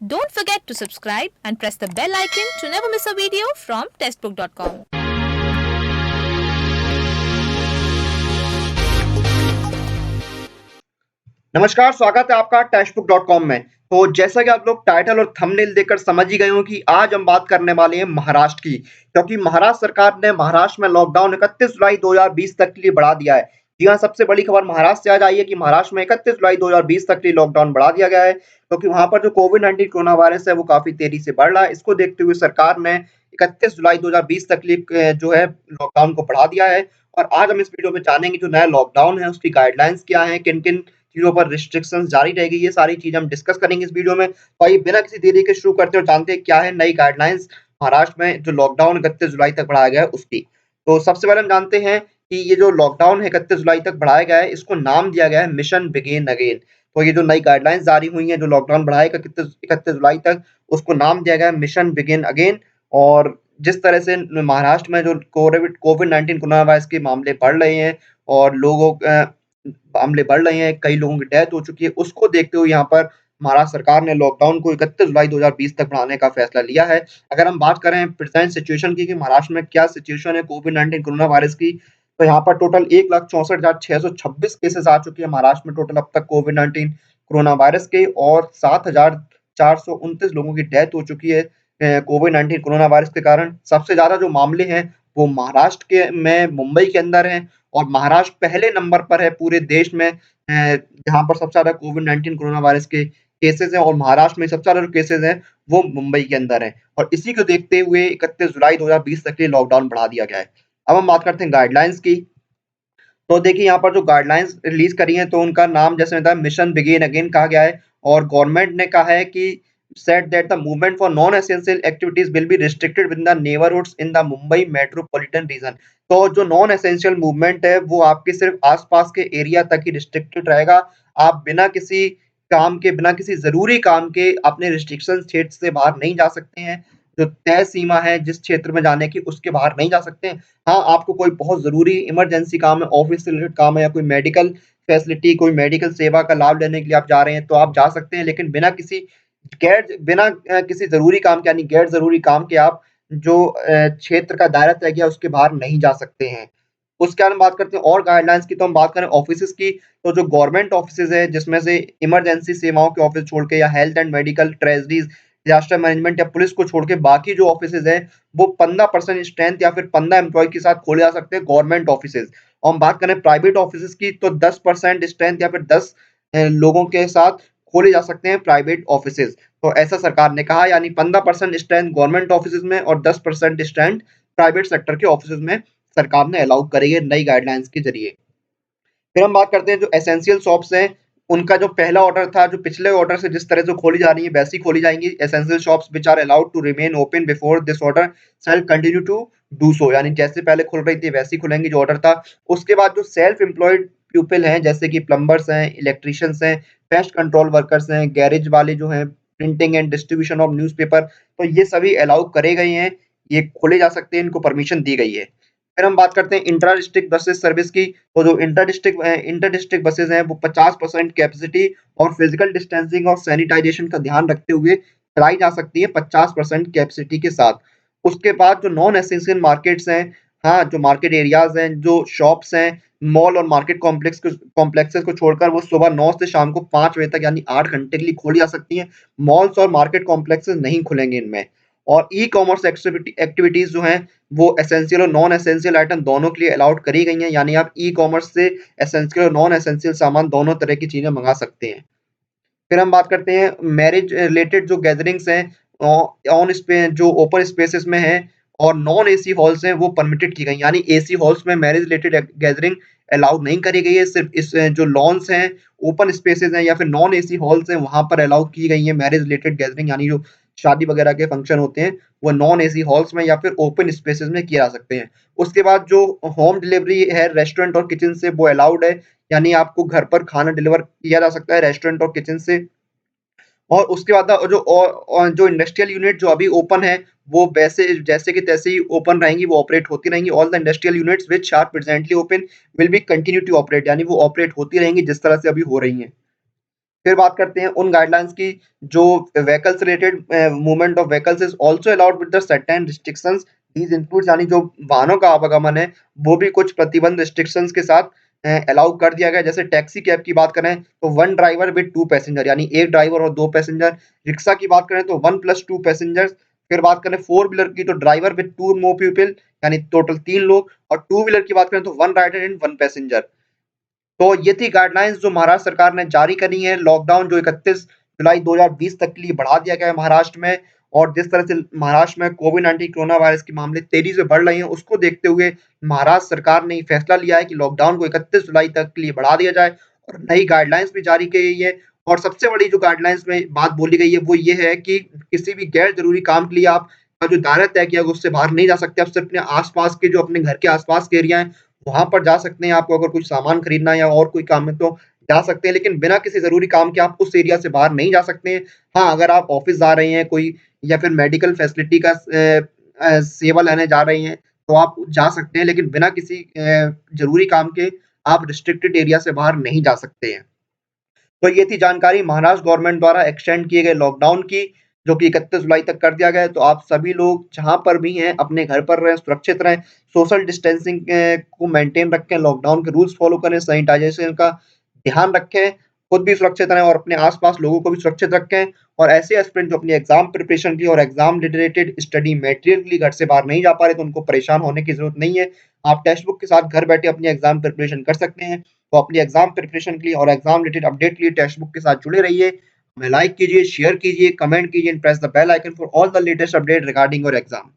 Don't forget to subscribe and press the bell icon to never miss a video from testbook.com. नमस्कार, स्वागत है आपका टेस्टबुक.com में। तो जैसा कि आप लोग टाइटल और थंबनेल देखकर समझ ही गए हो कि आज हम बात करने वाले हैं महाराष्ट्र की, क्योंकि महाराष्ट्र सरकार ने महाराष्ट्र में लॉकडाउन 31 जुलाई 2020 तक के लिए बढ़ा दिया है। जी हाँ, सबसे बड़ी खबर महाराष्ट्र से आज आई है कि महाराष्ट्र में 31 जुलाई 2020 तक के लिए लॉकडाउन बढ़ा दिया गया है, क्योंकि वहां पर जो कोविड-19 कोरोना वायरस है वो काफी तेजी से बढ़ रहा है। इसको देखते हुए सरकार ने 31 जुलाई 2020 तक के लिए जो है लॉकडाउन को बढ़ा दिया है। और आज हम इस वीडियो में जानेंगे जो नया लॉकडाउन है उसकी गाइडलाइंस क्या है, किन-किन चीजों पर रिस्ट्रिक्शंस जारी रहेगी, ये सारी चीजें हम डिस्कस करेंगे इस वीडियो में। तो आइए बिना किसी देरी के शुरू करते हैं और जानते हैं क्या है नई गाइडलाइंस महाराष्ट्र में जो लॉकडाउन 31 जुलाई तक बढ़ाया गया है उसकी। तो सबसे पहले हम जानते हैं कि ये जो लॉकडाउन है 31 जुलाई तक बढ़ाया गया है, इसको नाम दिया गया है मिशन बिगिन अगेन। तो ये जो नई गाइडलाइंस जारी हुई है जो लॉकडाउन बढ़ाएगा 31 जुलाई तक, उसको नाम दिया गया है मिशन बिगिन अगेन। और जिस तरह से महाराष्ट्र में जो कोविड-19 कोरोना वायरस के मामले बढ़ रहे हैं और मामले बढ़ रहे हैं, कई लोगों की डेथ हो चुकी है, उसको देखते हुए यहाँ पर महाराष्ट्र सरकार ने लॉकडाउन को 31 जुलाई 2020 तक बढ़ाने का फैसला लिया है। अगर हम बात करें प्रेजेंट सिचुएशन की कि महाराष्ट्र में क्या सिचुएशन है कोविड-19 कोरोना वायरस की, तो यहाँ पर टोटल 1,64,626 केसेस आ चुके हैं महाराष्ट्र में टोटल अब तक कोविड-19 कोरोना वायरस के, और 7,429 लोगों की डेथ हो चुकी है कोविड-19 कोरोना वायरस के कारण। सबसे ज़्यादा जो मामले हैं वो महाराष्ट्र के में मुंबई के अंदर हैं, और महाराष्ट्र पहले नंबर पर है पूरे देश में जहाँ पर सबसे ज़्यादा कोविड-19 कोरोना वायरस के केसेज़ हैं, और महाराष्ट्र में सबसे ज़्यादा जो केसेज़ हैं वो मुंबई के अंदर हैं। और इसी को देखते हुए 31 जुलाई 2020 तक के लिए लॉकडाउन बढ़ा दिया गया है। अब हम बात करते हैं गाइडलाइंस की। तो देखिए यहाँ पर जो गाइडलाइंस रिलीज करी हैं तो उनका नाम जैसे बताया मिशन बिगिन अगेन कहा गया है, और गवर्नमेंट ने कहा है कि said that the movement for non essential activities will be restricted with the neighbourhoods in the Mumbai metropolitan region. तो जो नॉन एसेंशियल मूवमेंट है वो आपके सिर्फ आसपास के एरिया तक ही रिस्ट्रिक्टेड रहेगा। आप बिना किसी जरूरी काम के अपने रिस्ट्रिक्शन क्षेत्र से बाहर नहीं जा सकते हैं। जो तय सीमा है जिस क्षेत्र में जाने की उसके बाहर नहीं जा सकते हैं। हाँ, आपको कोई बहुत ज़रूरी इमरजेंसी काम है, ऑफ़िस से रिलेटेड काम है या कोई मेडिकल फैसिलिटी, कोई मेडिकल सेवा का लाभ लेने के लिए आप जा रहे हैं, तो आप जा सकते हैं, लेकिन बिना किसी ज़रूरी काम के यानी गैर ज़रूरी काम के आप जो क्षेत्र का दायरा तय किया उसके बाहर नहीं जा सकते हैं। उसके बाद हम बात करते हैं और गाइडलाइंस की, तो हम बात करें ऑफ़िसेज़ की, तो जो गवर्नमेंट ऑफ़िसेज़ हैं जिसमें से इमरजेंसी सेवाओं के ऑफ़िस छोड़ के या health and medical, treasuries, disaster management या पुलिस को छोड़ के बाकी जो ऑफ़िसेज़ हैं, वो 15% स्ट्रेंथ या फिर 15 एम्प्लॉयी के साथ खोले जा सकते हैं गवर्नमेंट ऑफ़िसेज़। और हम बात करें प्राइवेट ऑफ़िसेज़ की, तो 10% स्ट्रेंथ या फिर 10 लोगों के साथ खोले जा सकते हैं प्राइवेट ऑफ़िसेज़। तो ऐसा सरकार ने कहा, यानी 15% स्ट्रेंथ गवर्नमेंट ऑफ़िसेज़ में और 10% स्ट्रेंथ प्राइवेट सेक्टर के ऑफ़िसेज़ में सरकार ने अलाउ करी है नई गाइडलाइंस के ज़रिए। फिर हम बात करते हैं जो एसेंशियल शॉप्स हैं, उनका जो पहला ऑर्डर था, जो पिछले ऑर्डर से जिस तरह से खोली जा रही है वैसी खोली जाएँगी। Essential shops which are allowed to remain open before this order shall continue to do so, यानी जैसे पहले खुल रही थी वैसी खुलेंगी जो ऑर्डर था। उसके बाद जो सेल्फ एम्प्लॉयड पीपल हैं जैसे कि प्लम्बर्स हैं, इलेक्ट्रीशियंस हैं, पेस्ट कंट्रोल वर्कर्स हैं, गैरेज वाले जो हैं, printing and distribution of newspaper, तो ये सभी अलाउ करे गए हैं, ये खोले जा सकते हैं, इनको परमिशन दी गई है। फिर हम बात करते हैं इंट्रा डिस्ट्रिक्ट बसेस सर्विस की, तो जो इंटर डिस्ट्रिक्ट बसेस हैं वो 50% कैपेसिटी और फिजिकल डिस्टेंसिंग और सैनिटाइजेशन का ध्यान रखते हुए चलाई जा सकती है 50% कैपेसिटी के साथ। उसके बाद जो नॉन एसेंशियल मार्केट्स हैं, हाँ, जो मार्केट एरियाज हैं, जो शॉप्स हैं, मॉल और मार्केट कॉम्प्लेक्सेस को छोड़कर वो सुबह 9 से शाम को 5 बजे तक यानी 8 घंटे के लिए खोली जा सकती हैं। मॉल्स और मार्केट कॉम्प्लेक्सेस नहीं खुलेंगे इनमें। और ई कॉमर्स एक्टिविटीज जो हैं वो एसेंशियल और नॉन एसेंशियल आइटम दोनों के लिए अलाउड करी गई हैं, यानी आप ई कॉमर्स से एसेंशियल और नॉन एसेंशियल सामान दोनों तरह की चीजें मंगा सकते हैं। फिर हम बात करते हैं मैरिज रिलेटेड जो गैदरिंग्स हैं ऑन स्पे जो ओपन स्पेसेस में हैं और नॉन एसी हॉल्स हैं वो परमिटेड की गई, यानी एसी हॉल्स में मैरिज रिलेटेड गैदरिंग अलाउ नहीं करी गई है। सिर्फ इस जो लॉन्स हैं, ओपन स्पेसेस हैं या फिर नॉन एसी हॉल्स हैं वहां पर अलाउ की गई है मैरिज रिलेटेड गैदरिंग, यानी जो शादी वगैरह के फंक्शन होते हैं वो नॉन एसी हॉल्स में या फिर ओपन स्पेसेस में किए जा सकते हैं। उसके बाद जो होम डिलीवरी है रेस्टोरेंट और किचन से वो अलाउड है, यानी आपको घर पर खाना डिलीवर किया जा सकता है रेस्टोरेंट और किचन से। और उसके बाद और जो इंडस्ट्रियल यूनिट जो अभी ओपन है वो वैसे जैसे कि तैसे ही ओपन रहेंगी, वो ऑपरेट होती रहेंगी। All the industrial units which are presently open will be continue to operate, यानी वो ऑपरेट होती रहेंगी जिस तरह से अभी हो रही हैं। फिर बात करते हैं उन गाइडलाइंस की जो vehicles related movement of vehicles is also allowed with the certain restrictions. These includes यानी जो वाहनों का आवागमन है वो भी कुछ प्रतिबंध रिस्ट्रिक्शंस के साथ अलाउ कर दिया गया। जैसे टैक्सी कैब की बात करें तो one driver with to passenger यानी एक ड्राइवर और दो पैसेंजर। रिक्शा की बात करें तो वन प्लस टू पैसेंजर्स। फिर बात करें फोर व्हीलर की तो driver with two more people यानी टोटल तीन लोग। और टू व्हीलर की बात करें तो one rider and one passenger. तो ये थी गाइडलाइंस जो महाराष्ट्र सरकार ने जारी करी है। लॉकडाउन जो 31 जुलाई 2020 तक के लिए बढ़ा दिया गया है महाराष्ट्र में। और जिस तरह से महाराष्ट्र में कोविड-19 कोरोना वायरस के मामले तेजी से बढ़ रहे हैं, उसको देखते हुए महाराष्ट्र सरकार ने ये फैसला लिया है कि लॉकडाउन को 31 जुलाई तक के लिए बढ़ा दिया जाए और नई गाइडलाइंस भी जारी की गई है। और सबसे बड़ी जो गाइडलाइंस में बात बोली गई है वो ये है कि किसी भी गैर जरूरी काम के लिए आप का जो दायरा तय किया गया उससे बाहर नहीं जा सकते। आप सिर्फ अपने आस-पास के जो अपने घर के आस-पास के एरिया हैं वहाँ पर जा सकते हैं। आपको अगर कुछ सामान खरीदना है या और कोई काम है तो जा सकते हैं, लेकिन बिना किसी ज़रूरी काम के आप उस एरिया से बाहर नहीं जा सकते हैं। हाँ, अगर आप ऑफ़िस जा रहे हैं कोई या फिर मेडिकल फैसिलिटी का सेवा लेने जा रहे हैं, तो आप जा सकते हैं, लेकिन बिना किसी ज़रूरी काम के आप रिस्ट्रिक्टेड एरिया से बाहर नहीं जा सकते हैं। तो ये थी जानकारी महाराष्ट्र गवर्नमेंट द्वारा एक्सटेंड किए गए लॉकडाउन की, जो कि 31 जुलाई तक कर दिया गया है। तो आप सभी लोग जहाँ पर भी हैं अपने घर पर रहें, सुरक्षित रहें, सोशल डिस्टेंसिंग को मेंटेन रखें, लॉकडाउन के रूल्स फॉलो करें, सैनिटाइजेशन का ध्यान रखें, खुद भी सुरक्षित रहें और अपने आस-पास लोगों को भी सुरक्षित रखें। और ऐसे एस्पिरेंट जो अपनी एग्ज़ाम प्रिपरेशन के लिए और एग्ज़ाम रिलेटेड स्टडी मटेरियल के लिए घर से बाहर नहीं जा पा रहे, तो उनको परेशान होने की ज़रूरत नहीं है। आप टेक्स्ट बुक के साथ घर बैठे अपनी एग्ज़ाम प्रिपरेशन कर सकते हैं। तो अपनी एग्जाम प्रिपरेशन के लिए और एग्जाम रिलेटेड अपडेट के लिए टेक्स्ट बुक के साथ जुड़े रहिए। हमें लाइक कीजिए, शेयर कीजिए, कमेंट कीजिए and press the bell icon for all the latest update regarding your exam.